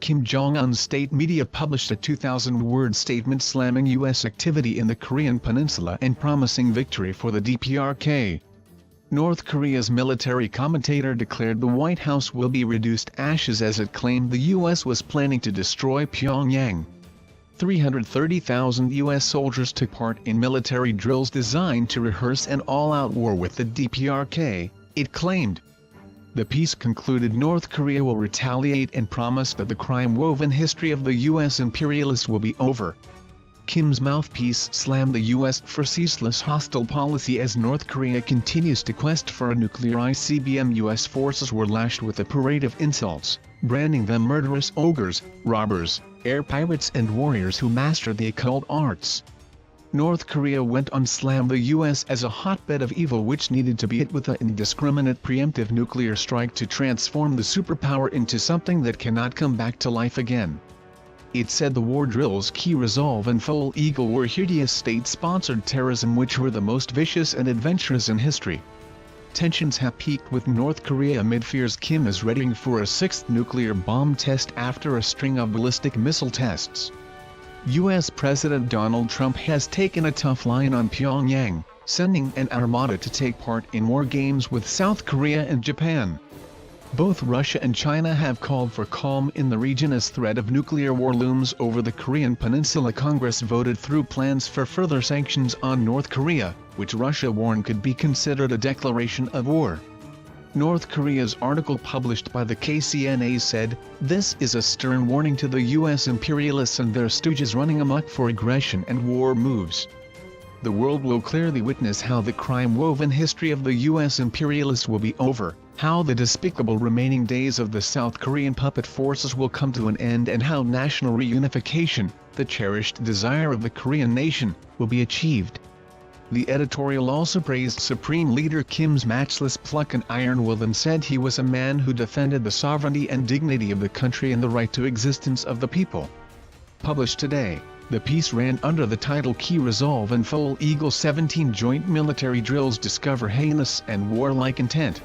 Kim Jong-un's state media published a 2,000-word statement slamming U.S. activity in the Korean peninsula and promising victory for the DPRK. North Korea's military commentator declared the White House will be reduced to ashes as it claimed the U.S. was planning to destroy Pyongyang. 330,000 U.S. soldiers took part in military drills designed to rehearse an all-out war with the DPRK, it claimed. The piece concluded North Korea will retaliate and promised that the crime-woven history of the U.S. imperialists will be over. Kim's mouthpiece slammed the U.S. for ceaseless hostile policy as North Korea continues to quest for a nuclear ICBM. U.S. forces were lashed with a parade of insults, branding them murderous ogres, robbers, air pirates and warriors who master the occult arts. North Korea went on to slam the U.S. as a hotbed of evil which needed to be hit with an indiscriminate preemptive nuclear strike to transform the superpower into something that cannot come back to life again. It said the war drills Key Resolve and Foal Eagle were hideous state-sponsored terrorism which were the most vicious and adventurous in history. Tensions have peaked with North Korea amid fears Kim is readying for a sixth nuclear bomb test after a string of ballistic missile tests. U.S. President Donald Trump has taken a tough line on Pyongyang, sending an armada to take part in war games with South Korea and Japan. Both Russia and China have called for calm in the region as threat of nuclear war looms over the Korean peninsula. Congress voted through plans for further sanctions on North Korea, which Russia warned could be considered a declaration of war. North Korea's article published by the KCNA said, "This is a stern warning to the U.S. imperialists and their stooges running amok for aggression and war moves. The world will clearly witness how the crime-woven history of the U.S. imperialists will be over, how the despicable remaining days of the South Korean puppet forces will come to an end and how national reunification, the cherished desire of the Korean nation, will be achieved." The editorial also praised Supreme Leader Kim's matchless pluck and iron will and said he was a man who defended the sovereignty and dignity of the country and the right to existence of the people. Published today, the piece ran under the title Key Resolve and Foal Eagle 17 Joint Military Drills Discover Heinous and Warlike Intent.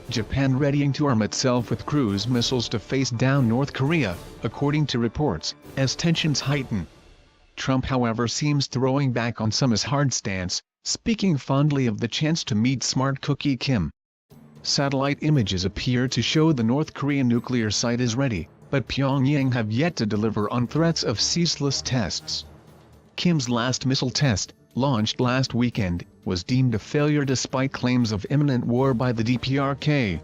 Japan readying to arm itself with cruise missiles to face down North Korea, according to reports, as tensions heighten. Trump however seems throwing back on some his hard stance, speaking fondly of the chance to meet smart cookie Kim. Satellite images appear to show the North Korean nuclear site is ready, but Pyongyang have yet to deliver on threats of ceaseless tests. Kim's last missile test, launched last weekend, was deemed a failure despite claims of imminent war by the DPRK.